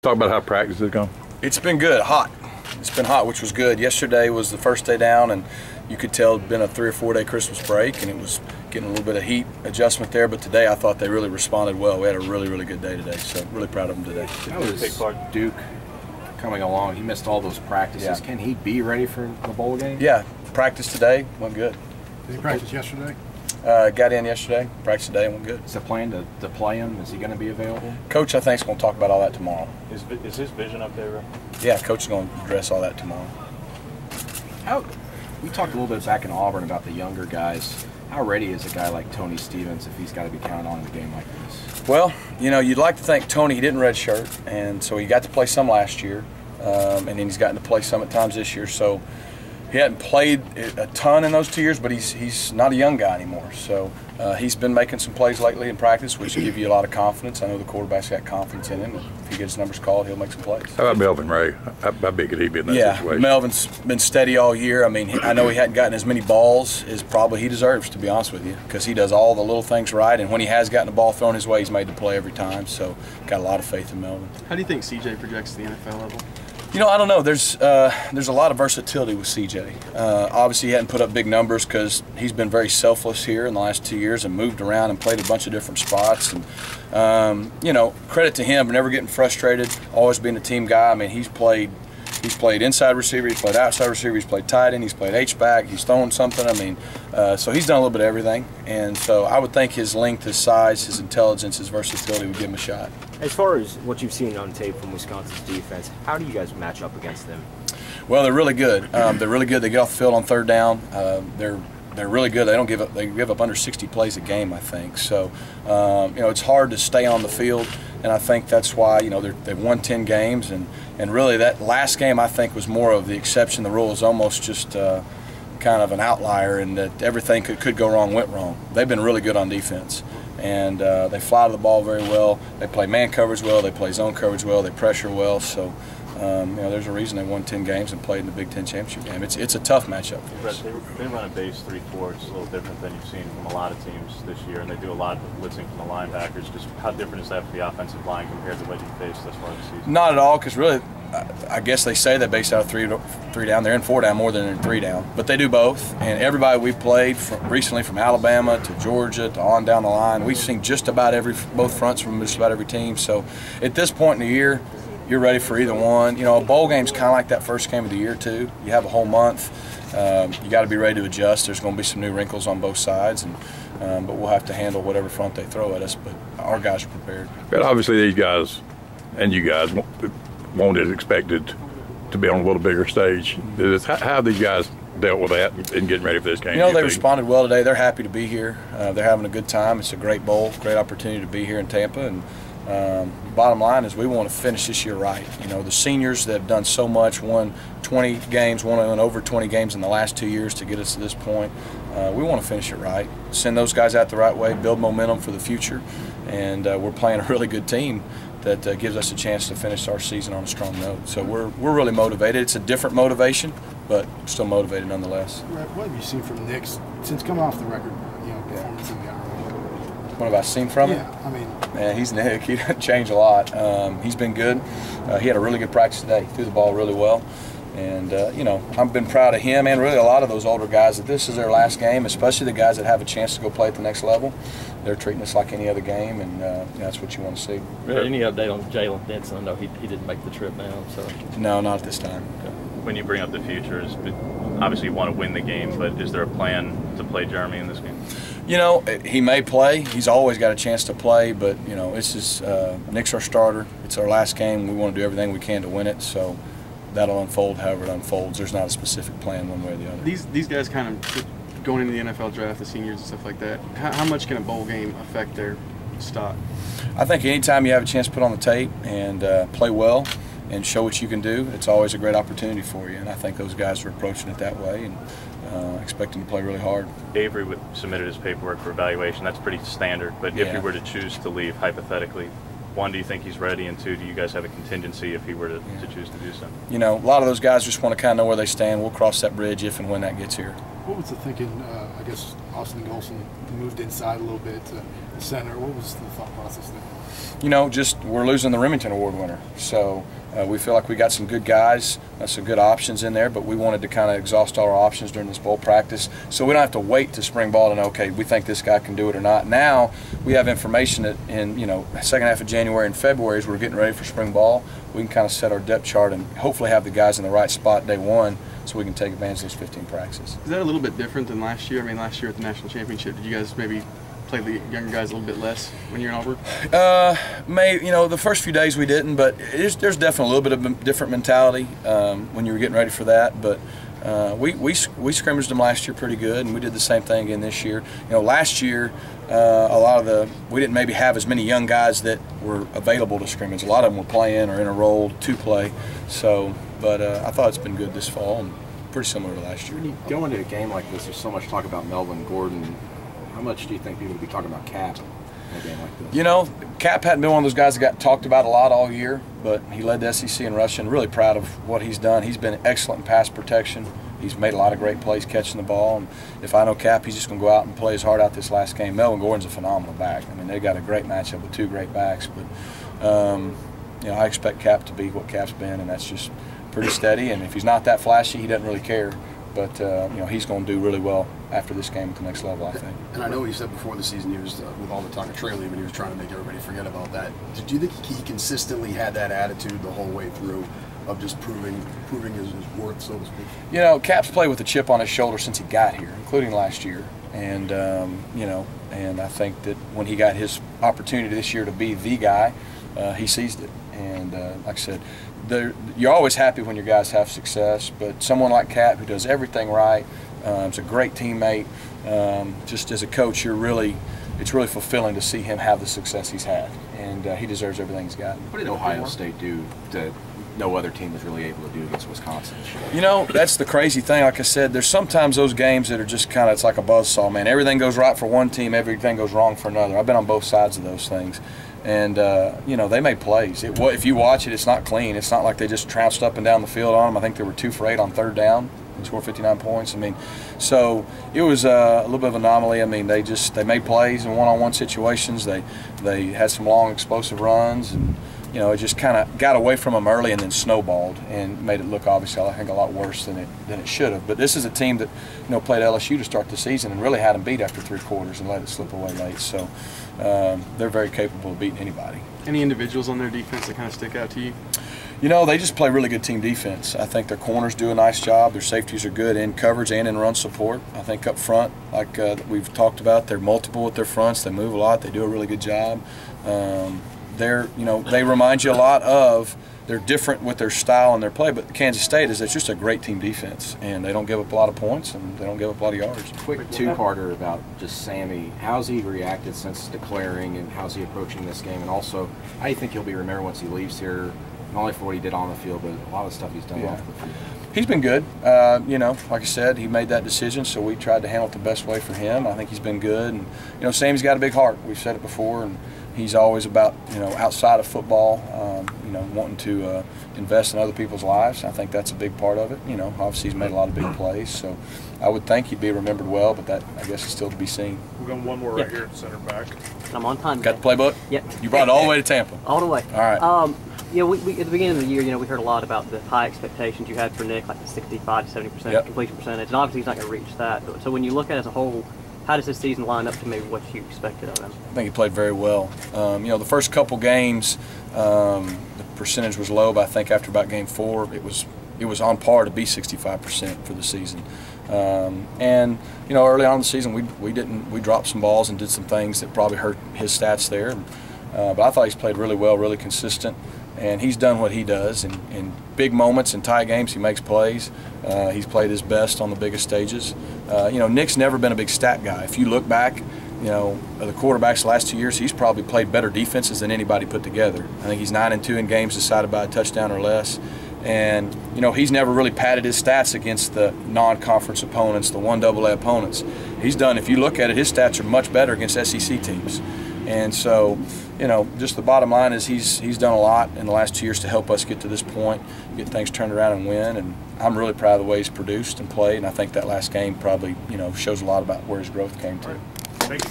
Talk about how practice has gone. It's been good, hot. It's been hot, which was good. Yesterday was the first day down, and you could tell it'd been a 3 or 4 day Christmas break, and it was getting a little bit of heat adjustment there. But today, I thought they really responded well. We had a really, really good day today, so really proud of them today. How is Duke coming along? He missed all those practices. Yeah. Can he be ready for the bowl game? Yeah, practice today went good. Did he practice yesterday? Got in yesterday, practiced today, and went good. Is the plan to play him? Is he going to be available? Coach, I think, is going to talk about all that tomorrow. Is his vision up there, Rhett? Yeah, Coach is going to address all that tomorrow. We talked a little bit back in Auburn about the younger guys. How ready is a guy like Tony Stevens if he's got to be counted on in a game like this? Well, you know, you'd like to think Tony, he didn't redshirt, and so he got to play some last year, and then he's gotten to play some at times this year. So he hadn't played a ton in those 2 years, but he's not a young guy anymore. So he's been making some plays lately in practice, which give you a lot of confidence. I know the quarterback's got confidence in him. If he gets his numbers called, he'll make some plays. How about Melvin Ray? How big could he be in that situation? Yeah, Melvin's been steady all year. I mean, I know he hadn't gotten as many balls as probably he deserves, to be honest with you, because he does all the little things right, and when he has gotten the ball thrown his way, he's made the play every time. So got a lot of faith in Melvin. How do you think CJ projects to the NFL level? You know, I don't know. There's a lot of versatility with CJ. Obviously, he hadn't put up big numbers because he's been very selfless here in the last 2 years and moved around and played a bunch of different spots. And you know, credit to him for never getting frustrated, always being a team guy. I mean, he's played inside receiver, he's played outside receiver, he's played tight end, he's played H-back, he's thrown something. I mean, so he's done a little bit of everything. And so I would think his length, his size, his intelligence, his versatility would give him a shot. As far as what you've seen on tape from Wisconsin's defense, how do you guys match up against them? Well, they're really good. They're really good. They get off the field on third down. They're really good. They don't give up. They give up under 60 plays a game, I think. So, you know, it's hard to stay on the field, and I think that's why, you know, they've won 10 games, and really that last game I think was more of the exception. The rule is almost just kind of an outlier, and that everything could go wrong went wrong. They've been really good on defense, and they fly to the ball very well. They play man coverage well. They play zone coverage well. They pressure well. So. You know, there's a reason they won 10 games and played in the Big Ten championship game. It's a tough matchup. They run a base 3-4. It's a little different than you've seen from a lot of teams this year, and they do a lot of blitzing from the linebackers. Just how different is that for the offensive line compared to what you faced thus far this season? Not at all, because really, I guess they say they base out of three down. They're in 4 down more than in 3 down, but they do both. And everybody we've played recently, from Alabama to Georgia to on down the line, we've seen just about both fronts from just about every team. So at this point in the year, you're ready for either one. You know, a bowl game's kind of like that first game of the year too. You have a whole month. You got to be ready to adjust. There's going to be some new wrinkles on both sides, and but we'll have to handle whatever front they throw at us. But our guys are prepared. But obviously, these guys and you guys wanted, expected to be on a little bigger stage. How have these guys dealt with that and getting ready for this game? You know, they responded well today. They're happy to be here. They're having a good time. It's a great bowl, great opportunity to be here in Tampa, and. Bottom line is we want to finish this year right. You know, the seniors that have done so much, won 20 games, won over 20 games in the last 2 years to get us to this point. We want to finish it right, send those guys out the right way, build momentum for the future, and we're playing a really good team that gives us a chance to finish our season on a strong note. So we're really motivated. It's a different motivation, but still motivated nonetheless. What have you seen from Nick since coming off the record? You know, performance in the What have I seen from him? Yeah, I mean, man, he's Nick. He doesn't change a lot. He's been good. He had a really good practice today. He threw the ball really well. And, you know, I've been proud of him and really a lot of those older guys that this is their last game, especially the guys that have a chance to go play at the next level. They're treating us like any other game, and that's what you want to see. Any update on Jalen Denson? I know he didn't make the trip down. So. No, not at this time. Okay. When you bring up the future, obviously you want to win the game, but is there a plan to play Jeremy in this game? You know, he may play. He's always got a chance to play, but, you know, it's just Nick's our starter. It's our last game. We want to do everything we can to win it, so that'll unfold however it unfolds. There's not a specific plan one way or the other. These guys kind of going into the NFL draft, the seniors and stuff like that, how much can a bowl game affect their stock? I think anytime you have a chance to put on the tape and play well and show what you can do, it's always a great opportunity for you, and I think those guys are approaching it that way and expecting to play really hard. Avery submitted his paperwork for evaluation. That's pretty standard, but if he were to choose to leave, hypothetically, 1, do you think he's ready, and 2, do you guys have a contingency if he were to choose to do so? You know, a lot of those guys just want to kind of know where they stand. We'll cross that bridge if and when that gets here. What was the thinking, I guess Austin Golson moved inside a little bit to the center. What was the thought process there? just we're losing the Remington Award winner. So we feel like we got some good guys, some good options in there, but we wanted to kind of exhaust all our options during this bowl practice, so we don't have to wait to spring ball to know, okay, we think this guy can do it or not. Now we have information that in second half of January and February, as we're getting ready for spring ball, we can kind of set our depth chart and hopefully have the guys in the right spot day one, so we can take advantage of those 15 practices. Is that a little bit different than last year? I mean, last year at the national championship, did you guys maybe play the younger guys a little bit less when you're in Auburn? The first few days we didn't, but there's definitely a little bit of a different mentality we were getting ready for that. But we scrimmaged them last year pretty good, and we did the same thing again this year. Last year we didn't maybe have as many young guys that were available to scrimmage. A lot of them were playing or in a role to play. So, but I thought it's been good this fall and pretty similar to last year. When you go into a game like this, there's so much talk about Melvin Gordon. How much do you think people will be talking about Cap in a game like this? Cap hadn't been one of those guys that got talked about a lot all year, but he led the SEC in rushing. Really proud of what he's done. He's been excellent in pass protection. He's made a lot of great plays catching the ball. And if I know Cap, he's just going to go out and play his heart out this last game. Melvin Gordon's a phenomenal back. I mean, they got a great matchup with two great backs. But I expect Cap to be what Cap's been, and that's just pretty steady. And if he's not that flashy, he doesn't really care. But he's going to do really well after this game at the next level, I think. And I know he said before the season he was, with all the talk of trail leaving, he was trying to make everybody forget about that. Did you think he consistently had that attitude the whole way through of just proving his worth, so to speak? Cap's played with a chip on his shoulder since he got here, including last year. And, and I think that when he got his opportunity this year to be the guy, he seized it. And like I said, you're always happy when your guys have success, but someone like Cap who does everything right, is a great teammate. Just as a coach, it's really fulfilling to see him have the success he's had, and he deserves everything he's got. What did Ohio State do that no other team was really able to do against Wisconsin? That's the crazy thing. Like I said, there's sometimes those games that are just kind of, it's like a buzzsaw, man. Everything goes right for one team, everything goes wrong for another. I've been on both sides of those things. And, they made plays. If you watch it, it's not clean. It's not like they just trounced up and down the field on them. I think they were 2 for 8 on third down and scored 59 points. So it was a little bit of an anomaly. They made plays in one-on-one situations. They had some long explosive runs, and it just kind of got away from them early and then snowballed and made it look, obviously, I think, a lot worse than it should have. But this is a team that played LSU to start the season and really had them beat after 3 quarters and let it slip away late. So they're very capable of beating anybody. Any individuals on their defense that kind of stick out to you? They just play really good team defense. I think their corners do a nice job. Their safeties are good in coverage and in run support. I think up front, like we've talked about, they're multiple with their fronts. They move a lot. They do a really good job. They remind you a lot of, they're different with their style and their play, but Kansas State it's just a great team defense, and they don't give up a lot of points and they don't give up a lot of yards. Quick two-parter about just Sammy. How's he reacted since declaring, and how's he approaching this game? And also, how do you think he'll be remembered once he leaves here, not only for what he did on the field, but a lot of the stuff he's done off the field? He's been good. Like I said, he made that decision, so we tried to handle it the best way for him. I think he's been good. And, Sammy's got a big heart. We've said it before, and he's always about, outside of football, wanting to invest in other people's lives. I think that's a big part of it. Obviously he's made a lot of big plays, so I would think he'd be remembered well, but that, I guess, is still to be seen. We're going one more right here at center back. I'm on time. Got the playbook? Yep. You brought it all the way to Tampa? All the way. All right. We at the beginning of the year, we heard a lot about the high expectations you had for Nick, like the 65 to 70% completion percentage, and obviously he's not going to reach that. So when you look at it as a whole, how does this season line up to maybe what you expected of him? I think he played very well. The first couple games, the percentage was low, but I think after about game 4, it was on par to be 65% for the season. Early on in the season, we dropped some balls and did some things that probably hurt his stats there. But I thought he's played really well, really consistent, and he's done what he does. In big moments, in tie games, he makes plays. He's played his best on the biggest stages. Nick's never been a big stat guy. If you look back, the quarterbacks the last 2 years, he's probably played better defenses than anybody put together. I think he's 9-2 in games decided by a touchdown or less. And, he's never really padded his stats against the non-conference opponents, the 1AA opponents. If you look at it, his stats are much better against SEC teams. And so, just the bottom line is he's done a lot in the last 2 years to help us get to this point, get things turned around and win. And I'm really proud of the way he's produced and played. And I think that last game probably, shows a lot about where his growth came to. Thank you.